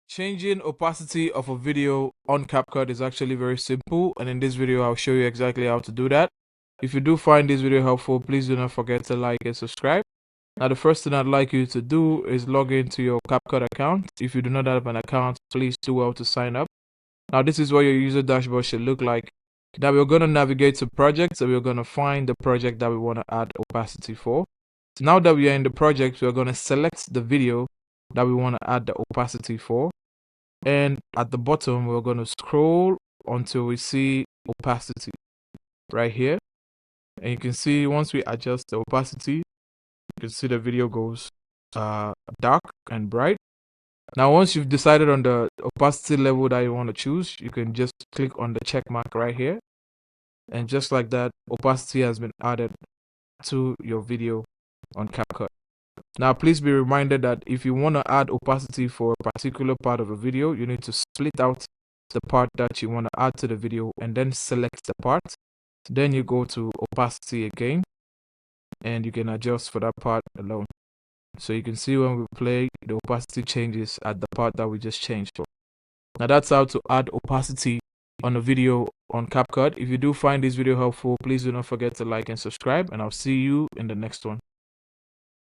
Changing opacity of a video on CapCut is actually very simple, and in this video I'll show you exactly how to do that. If you do find this video helpful, please do not forget to like and subscribe. Now the first thing I'd like you to do is log into your CapCut account. If you do not have an account, please do well to sign up. Now this is what your user dashboard should look like. Now we're going to navigate to projects, and we're going to find the project that we want to add opacity for. So now that we are in the project, we're going to select the video that we want to add the opacity for. And at the bottom, we're going to scroll until we see opacity right here. And you can see once we adjust the opacity, you can see the video goes dark and bright. Now, once you've decided on the opacity level that you want to choose, you can just click on the check mark right here. And just like that, opacity has been added to your video on CapCut. Now, please be reminded that if you want to add opacity for a particular part of a video, you need to split out the part that you want to add to the video and then select the part. Then you go to opacity again and you can adjust for that part alone. So you can see when we play, the opacity changes at the part that we just changed for. Now that's how to add opacity on a video on CapCut. If you do find this video helpful, please do not forget to like and subscribe, and I'll see you in the next one.